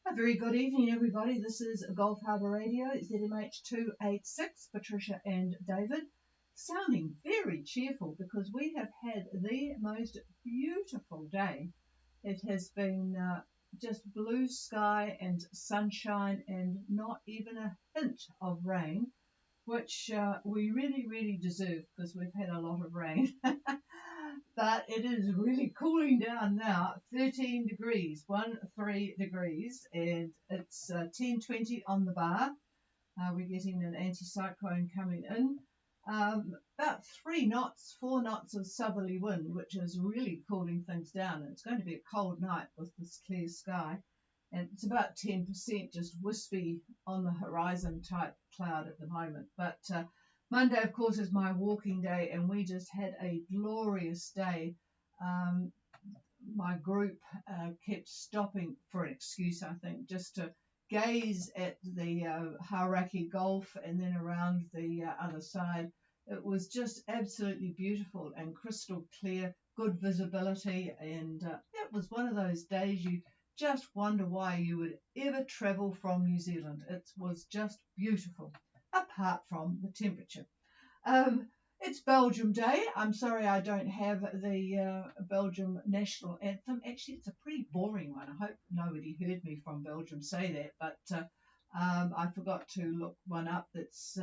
A very good evening, everybody. This is Gulf Harbour Radio, ZMH286, Patricia and David, sounding very cheerful because we have had the most beautiful day. It has been just blue sky and sunshine and not even a hint of rain, which we really, really deserve because we've had a lot of rain. But it is really cooling down now. 13 degrees, 13 degrees, and it's 10:20 on the bar. We're getting an anticyclone coming in. About 3 knots, 4 knots of southerly wind, which is really cooling things down. And it's going to be a cold night with this clear sky. And it's about 10% just wispy on the horizon type cloud at the moment. But Monday, of course, is my walking day, and we just had a glorious day. Um, my group kept stopping for an excuse, I think, just to gaze at the Hauraki Gulf and then around the other side. It was just absolutely beautiful and crystal clear, good visibility, and it was one of those days you just wonder why you would ever travel from New Zealand. It was just beautiful, apart from the temperature. Um, it's Belgium Day. I'm sorry I don't have the Belgium national anthem. Actually, it's a pretty boring one. I hope nobody heard me from Belgium say that, but I forgot to look one up. It's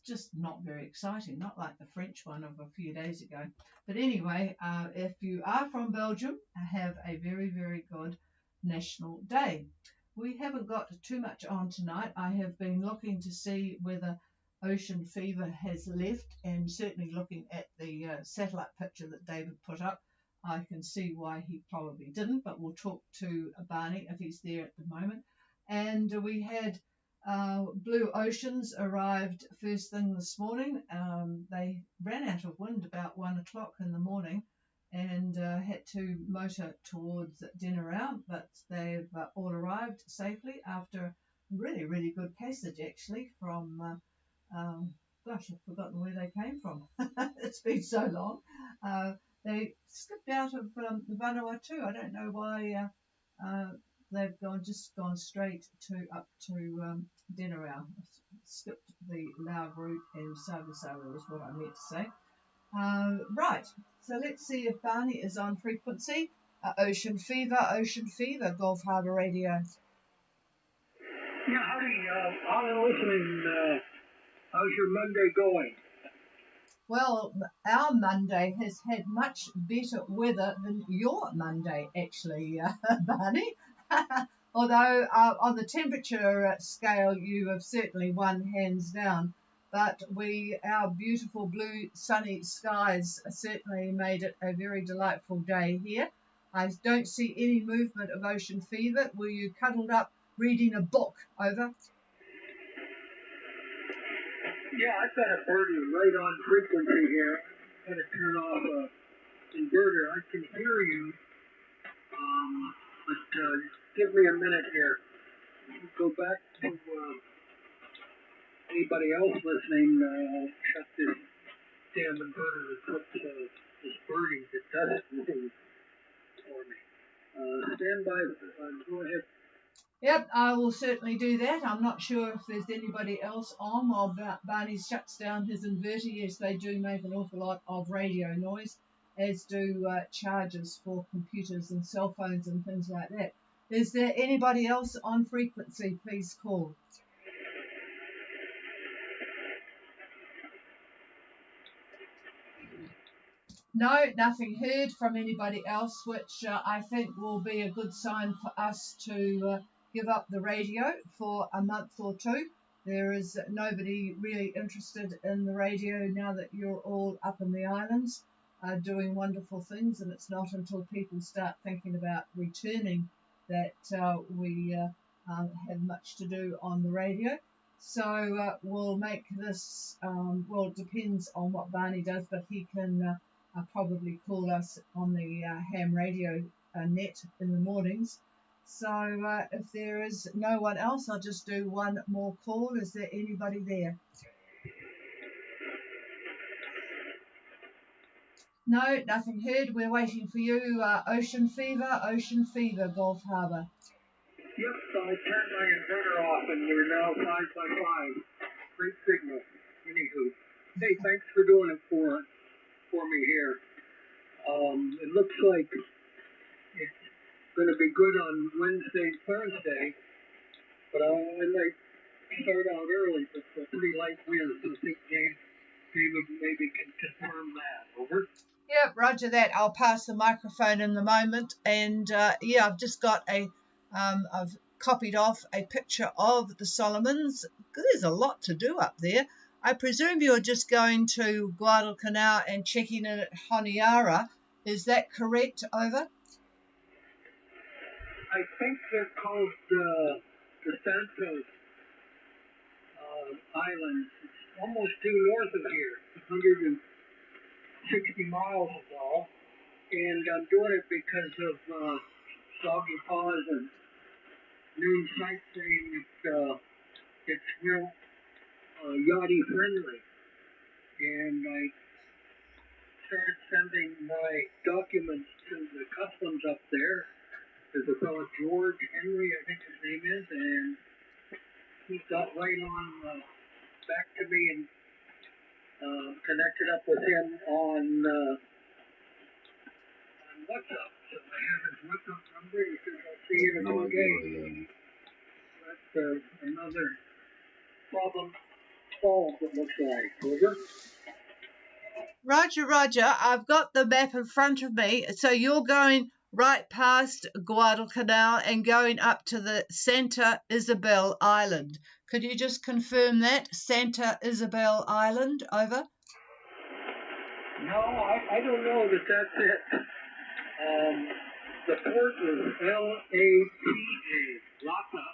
just not very exciting, not like the French one of a few days ago. But anyway, if you are from Belgium, have a very, very good National Day. We haven't got too much on tonight. I have been looking to see whether ocean fever has left, and certainly looking at the satellite picture that David put up, I can see why he probably didn't, but we'll talk to Barney if he's there at the moment. And we had Blue Oceans arrived first thing this morning. They ran out of wind about 1 o'clock in the morning and had to motor towards Dinnerau, but they've all arrived safely after a really, really good passage actually from gosh, I've forgotten where they came from. It's been so long. They skipped out of Vanuatu. I don't know why they've gone straight to up to Dinnerau. Skipped the Lao route and Savusavu is what I meant to say. Right, so let's see if Barney is on frequency. Ocean Fever, Gulf Harbour Radio. Yeah, howdy. I've been listening. How's your Monday going? Well, our Monday has had much better weather than your Monday, actually, Barney. Although on the temperature scale, you have certainly won hands down. But our beautiful blue sunny skies certainly made it a very delightful day here. I don't see any movement of ocean fever. Were you cuddled up reading a book? Over. Yeah, I've got a birdie right on frequency here. I'm going to turn off inverter. I can hear you, but give me a minute here. Go back to anybody else listening. Shut this damn inverter and put this birdie that does move for me. Stand by. Go ahead. Yep, I will certainly do that. I'm not sure if there's anybody else on while Barney shuts down his inverter. Yes, they do make an awful lot of radio noise, as do chargers for computers and cell phones and things like that. Is there anybody else on frequency? Please call. No, nothing heard from anybody else, which I think will be a good sign for us to give up the radio for a month or two. There is nobody really interested in the radio now that you're all up in the islands doing wonderful things, and it's not until people start thinking about returning that we have much to do on the radio. So we'll make this, well, it depends on what Barney does, but he can probably call us on the ham radio net in the mornings. So if there is no one else, I'll just do one more call. Is there anybody there? No, nothing heard. We're waiting for you. Ocean Fever, Gulf Harbour. Yep, so I turned my inverter off and we're now 5 by 5. Great signal. Anywho. Hey, thanks for doing it for me here. It looks like it's going to be good on Wednesday, Thursday, but I might start out early with a pretty light wind, so I think David maybe can confirm that. Over. Yeah, roger that. I'll pass the microphone in the moment. And yeah, I've just got I've copied off a picture of the Solomons. There's a lot to do up there. I presume you're just going to Guadalcanal and checking in at Honiara. Is that correct? Over. I think they're called the Santos Islands. It's almost due north of here, 160 miles is all. And I'm doing it because of soggy paws and noon sightseeing. It's real yachty friendly. And I started sending my documents to the customs up there. There's a fellow George Henry, I think his name is, and he got right on back to me and connected up with him on WhatsApp. So I have his WhatsApp number. He says I'll see you in a few days. That's another problem solved, it looks like. Over. Roger, Roger. I've got the map in front of me. So you're going right past Guadalcanal and going up to the Santa Isabel Island. Could you just confirm that? Santa Isabel Island, over. No, I don't know that that's it. The port is Lata, Lata.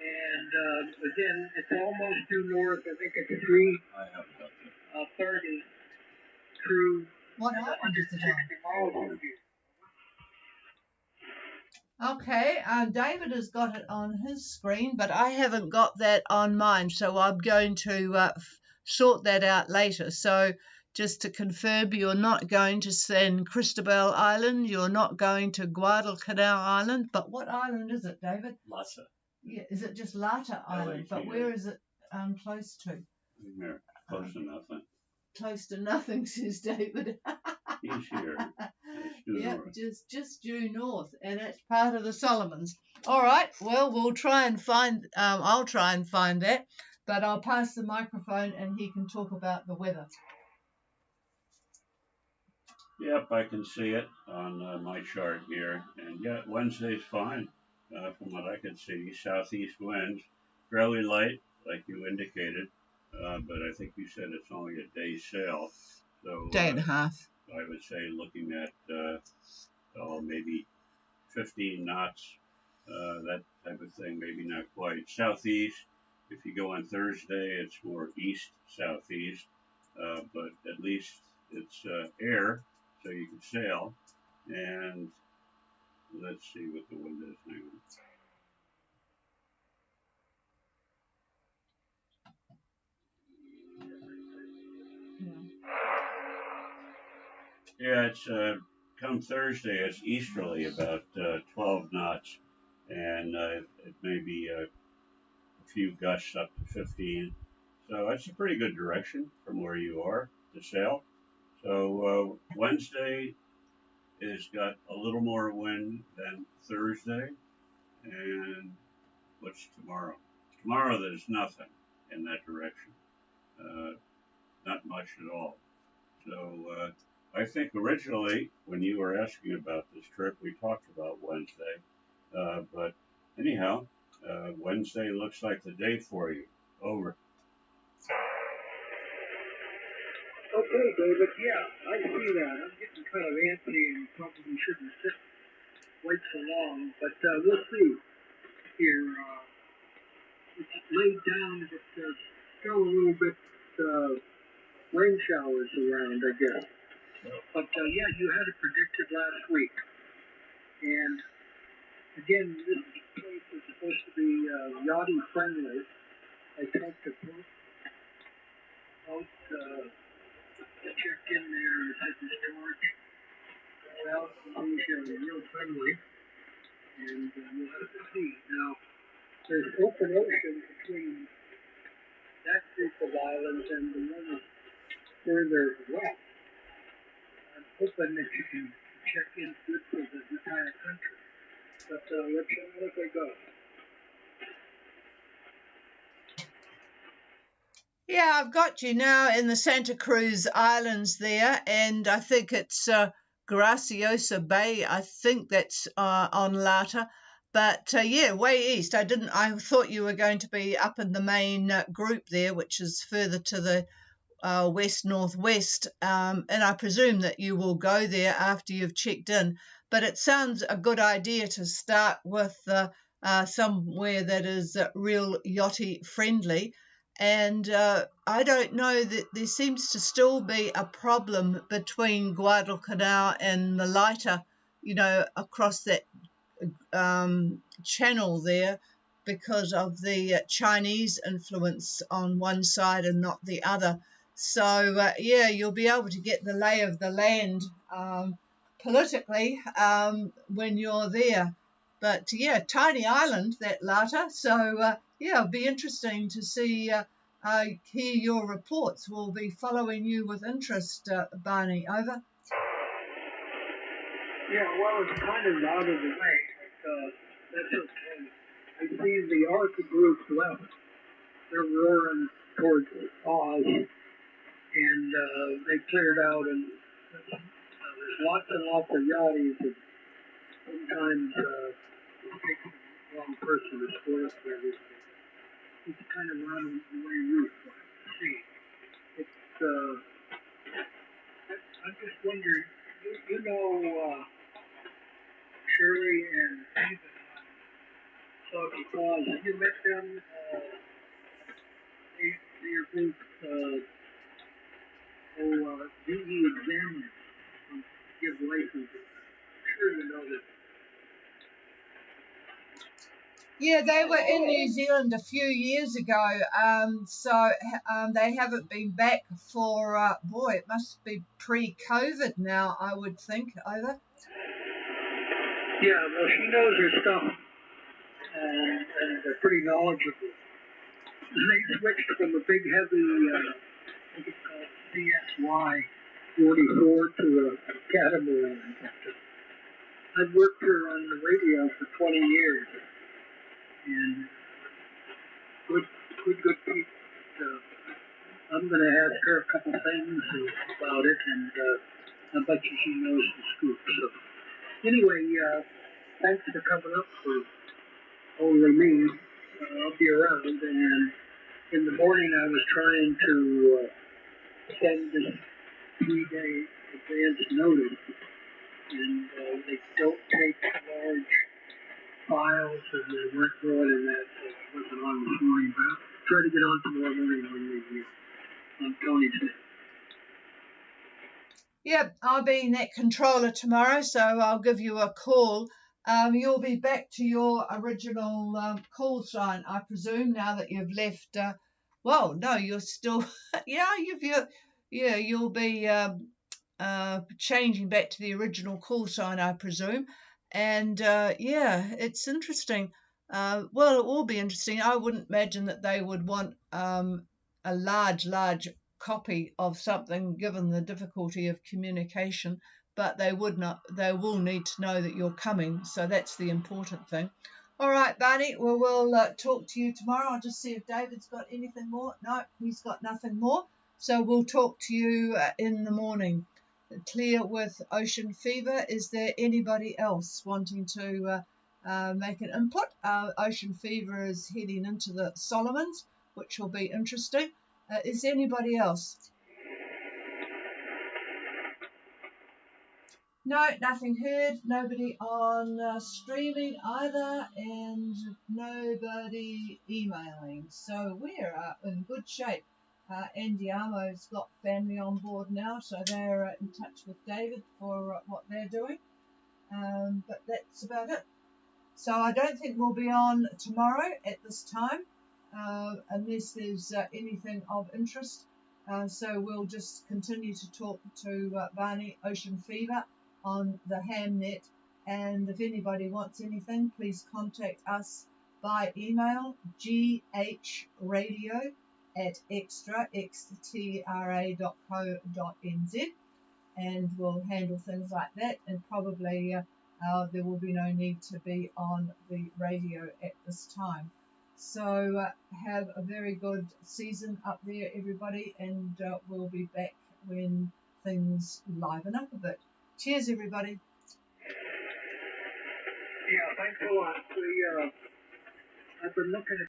And again, it's almost due north. I think it's 3:30 through 160 miles from here. Okay, David has got it on his screen, but I haven't got that on mine, so I'm going to sort that out later. So just to confirm, you're not going to San Cristobal Island, you're not going to Guadalcanal Island, but what island is it, David? Lata. Yeah, is it just Lata Island? But where is it close to? Here, close to nothing. Close to nothing, says David. He's here. Yeah, just due north, and it's part of the Solomons. All right, well, we'll try and find, I'll try and find that, but I'll pass the microphone and he can talk about the weather. Yep, I can see it on my chart here. And yeah, Wednesday's fine from what I can see. Southeast winds, fairly light, like you indicated, but I think you said it's only a day's sail. So Day and a half. I would say looking at maybe 15 knots, that type of thing, maybe not quite. Southeast, if you go on Thursday, it's more east-southeast, but at least it's air, so you can sail. And let's see what the wind is. Hang on. Yeah, it's come Thursday, it's easterly, about 12 knots, and it may be a few gusts up to 15. So that's a pretty good direction from where you are to sail. So Wednesday has got a little more wind than Thursday. And what's tomorrow? Tomorrow there's nothing in that direction. Not much at all. So I think originally when you were asking about this trip, we talked about Wednesday. But anyhow, Wednesday looks like the day for you. Over. Okay, David, yeah, I see that. I'm getting kind of antsy and probably shouldn't sit quite so long, but we'll see here. It's laid down, but there's still a little bit rain showers around, I guess. But yeah, you had it predicted last week. And again, this place is supposed to be yachty friendly. I talked to both checked in there and said the storage South Asia is real friendly. and we'll have to see. Now, there's open ocean between that group of islands and the one further west. I'm hoping that you can check in good for the entire country. But let you know as I go. Yeah, I've got you now in the Santa Cruz Islands there, and I think it's Graciosa Bay. I think that's on Lata. But yeah, way east. I thought you were going to be up in the main group there, which is further to the west northwest, and I presume that you will go there after you've checked in. But it sounds a good idea to start with somewhere that is real yachty friendly. And I don't know that there seems to still be a problem between Guadalcanal and the lighter, across that channel there because of the Chinese influence on one side and not the other. So, yeah, you'll be able to get the lay of the land politically when you're there. But, yeah, tiny island, that Lata. So, yeah, it'll be interesting to hear your reports. We'll be following you with interest, Barney. Over. Yeah, well, it's kind of out of the way, but that's okay. I see the Arca group left. They're roaring towards Oz, and they cleared out, and there's lots and lots of yachties, and sometimes it takes the wrong person to split up everything. It's kind of running the way Ruth wants to see. It's, I'm just wondering, you know, Shirley and David Soggy Paws, have you met them? Your group, DE examiners who give licenses. I'm sure you know that. Yeah, they were in New Zealand a few years ago, so they haven't been back for, it must be pre-COVID now, I would think. Over. Yeah, well, she knows her stuff, and they're pretty knowledgeable. They switched from a big, heavy, I think it's called CSY 44 to a catamaran. I've worked here on the radio for 20 years, and good people. I'm going to ask her a couple things about it, and I bet you she knows the scoop. So, anyway, thanks for coming up for only me. I'll be around, and in the morning I was trying to send this 3-day advance notice, and they don't take large files, and they weren't running that, so I wasn't on this morning, but I'll try to get on tomorrow morning on Tony's day. Yep, I'll be net controller tomorrow, so I'll give you a call. You'll be back to your original call sign, I presume, now that you've left. Well, no, you're still, you'll be changing back to the original call sign, I presume. And yeah, it's interesting. Well, it will be interesting. I wouldn't imagine that they would want a large copy of something given the difficulty of communication, but they will need to know that you're coming, so that's the important thing. All right, Barney, well, we'll talk to you tomorrow. I'll just see if David's got anything more. No, he's got nothing more, so we'll talk to you in the morning. Clear with Ocean Fever. Is there anybody else wanting to make an input? Ocean Fever is heading into the Solomons, which will be interesting. Is there anybody else? No, nothing heard. Nobody on streaming either, and nobody emailing. So we're in good shape. Andy Amo's got family on board now, so they're in touch with David for what they're doing. But that's about it. So I don't think we'll be on tomorrow at this time, unless there's anything of interest. So we'll just continue to talk to Barney Ocean Fever on the Hamnet And if anybody wants anything, please contact us by email, ghradio@extra.co.nz, and we'll handle things like that. And probably there will be no need to be on the radio at this time. So have a very good season up there, everybody, and we'll be back when things liven up a bit. Cheers, everybody. Yeah, thanks a lot. I've been looking at